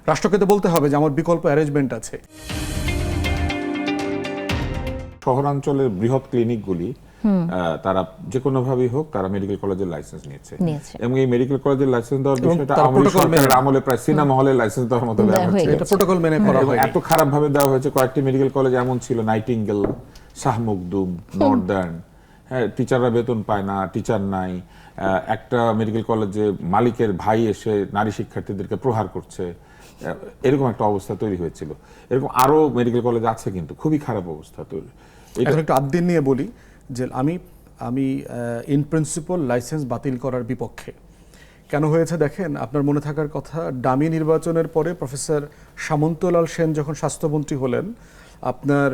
রাষ্ট্রকে তো বলতে হবে যে আমার বিকল্প অ্যারেঞ্জমেন্ট আছে। শহরাঞ্চলের বৃহৎ ক্লিনিকগুলি তারা যে কোনো ভাবেই হোক তারা মেডিকেল কলেজের লাইসেন্স নিয়েছে এবং এই মেডিকেল কলেজের লাইসেন্স দেওয়ার বিষয়টা আওয়ামী লীগ সরকারের আমলে প্রায় সিনেমা হলে লাইসেন্স দেওয়ার মতো ব্যাপার ছিল। এটা প্রটোকল মেনে করা হয়। এত খারাপ ভাবে দেওয়া হয়েছে, কয়েকটি মেডিকেল কলেজ এমন ছিল, নাইটিঙ্গেল, শাহ মখদুম, নর্দার্ন, হ্যাঁ, টিচাররা বেতন পায় না, টিচার নাই। একটা মেডিকেল কলেজে মালিকের ভাই এসে নারী শিক্ষার্থীদেরকে প্রহার করছে, এরকম একটা অবস্থা তৈরি হয়েছিল। এরকম আরো মেডিকেল কলেজ আছে, কিন্তু খুবই খারাপ অবস্থা তৈরি। এখন একটু আদ্দিন নিয়ে বলি যে আমি ইন প্রিন্সিপাল লাইসেন্স বাতিল করার বিপক্ষে। কেন হয়েছে দেখেন, আপনার মনে থাকার কথা, ডামি নির্বাচনের পরে প্রফেসর সামন্তলাল সেন যখন স্বাস্থ্যমন্ত্রী হলেন, আপনার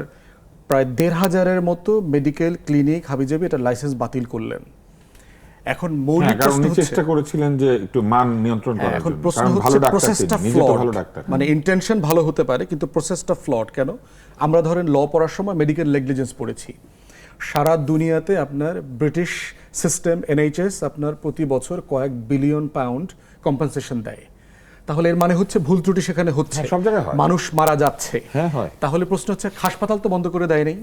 প্রায় ১৫০০-এর মতো মেডিকেল ক্লিনিক হাবিজাবি এটা লাইসেন্স বাতিল করলেন। এখন মৌলিক প্রশ্ন হচ্ছে, চেষ্টা করেছিলেন যে একটু মান নিয়ন্ত্রণ করার এখন জন্য, প্রশ্ন কারণ হচ্ছে ভালো ডাক্তার প্রসেসটা তিনি, নিজে তো ফ্লড। ভালো ডাক্তার। মানে ইন্টেনশন ভালো হতে পারে কিন্তু প্রসেসটা ফ্লড। কেন? আমরা ধরেন ল পড়ার সময় মেডিকেল নেগলিজেন্স পড়েছি। সারা দুনিয়াতে আপনার ব্রিটিশ সিস্টেম এনএইচএস আপনার প্রতি বছর কয়েক বিলিয়ন পাউন্ড কম্পেনসেশন দেয়। তাহলে এর মানে হচ্ছে ভুল ত্রুটি সেখানে হচ্ছে, সব জায়গায় হয়, মানুষ মারা যাচ্ছে। হ্যাঁ হয়। তাহলে প্রশ্ন হচ্ছে, হাসপাতাল তো বন্ধ করে দেয় নাই,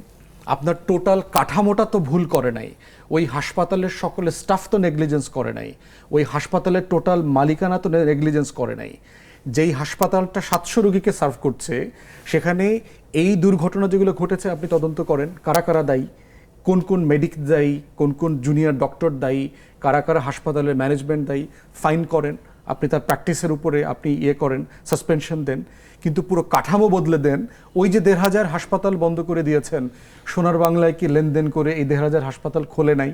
আপনার টোটাল কাঠামোটা তো ভুল করে নাই, ওই হাসপাতালের সকল স্টাফ তো নেগলিজেন্স করে নাই, ওই হাসপাতালের টোটাল মালিকানা তো নেগলিজেন্স করে নাই। যেই হাসপাতালটা ৭০০ রোগীকে সার্ভ করছে, সেখানে এই দুর্ঘটনা যেগুলো ঘটেছে আপনি তদন্ত করেন, কারা কারা দায়ী, কোন কোন মেডিক দায়ী, কোন কোন জুনিয়র ডক্টর দায়ী, কারা কারা হাসপাতালের ম্যানেজমেন্ট দায়ী, ফাইন করেন, আপনি তার প্র্যাকটিসের উপরে আপনি করেন, সাসপেনশন দেন। কিন্তু পুরো কাঠামো বদলে দেন। ওই যে ১৫০০ হাসপাতাল বন্ধ করে দিয়েছেন, সোনার বাংলায় কি লেনদেন করে এই ১৫০০ হাসপাতাল খোলে নাই?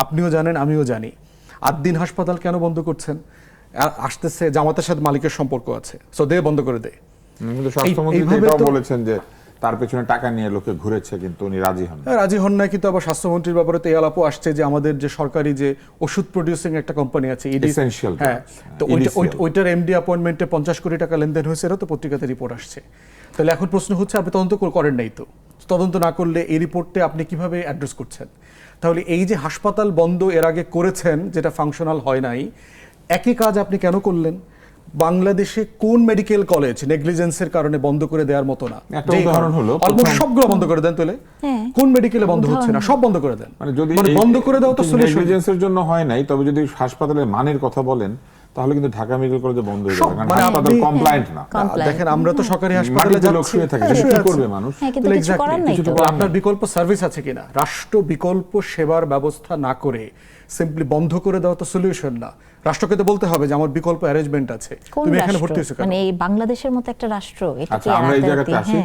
আপনিও জানেন, আমিও জানি। আদ্দিন হাসপাতাল কেন বন্ধ করছেন? আসতেছে জামাতের সাথে মালিকের সম্পর্ক আছে, সো দে বন্ধ করে দে। কিন্তু স্বাস্থ্যমন্ত্রী এটাও বলেছেন যে তার পেছনে টাকা নিয়ে লোকে ঘুরেছে, কিন্তু উনি রাজি হন। রাজি হন না, কিন্তু আবার স্বাস্থ্যমন্ত্রীর ব্যাপারে তো এই আলাপও আসছে যে আমাদের যে সরকারি যে ওষুধ প্রডিউসিং একটা কোম্পানি আছে, এসেনশিয়াল, হ্যাঁ, তো ওইটার এমডি অ্যাপয়েন্টমেন্টে ৫০ কোটি টাকা লেনদেন হয়েছে, এরও তো পত্রিকাতে রিপোর্ট আসছে। তাহলে এখন প্রশ্ন হচ্ছে, আপনি তদন্ত করেন নাই, তো তদন্ত না করলে এই রিপোর্টে আপনি কিভাবে অ্যাড্রেস করছেন? তাহলে এই যে হাসপাতাল বন্ধ এর আগে করেছেন, যেটা ফাংশনাল হয় নাই, একই কাজ আপনি কেন করলেন? বাংলাদেশে কোন মেডিকেল কলেজ নেগলিজেন্সের কারণে বন্ধ করে দেওয়ার মতো না? একটা উদাহরণ হলো, অলমোস্ট সবগুলো বন্ধ করে দেন। তাহলে কোন মেডিকেলে বন্ধ হচ্ছে না? সব বন্ধ করে দেন। মানে যদি বন্ধ করে দাও তো সলিউশন। নেগলিজেন্সের জন্য হয় নাই, তবে যদি হাসপাতালের মানের কথা বলেন, তাহলে কিন্তু ঢাকা মেডিকেল কলেজে বন্ধ হয়ে যাবে, কারণ হাসপাতাল কমপ্লায়েন্ট না। দেখেন, আমরা তো সরকারি হাসপাতালে যাচ্ছি, কি করবে মানুষ? আপনার বিকল্প সার্ভিস আছে কিনা? রাষ্ট্র বিকল্প সেবার ব্যবস্থা না করে সিম্পলি বন্ধ করে দেওয়া তো সলিউশন না। রাষ্ট্রকে তো বলতে হবে যে আমার বিকল্প অ্যারেঞ্জমেন্ট আছে। তুমি এখানে ভর্তি হয়েছো কেন? মানে বাংলাদেশের মতো একটা রাষ্ট্র, এটা কি আমরা এই জায়গাতে আসি।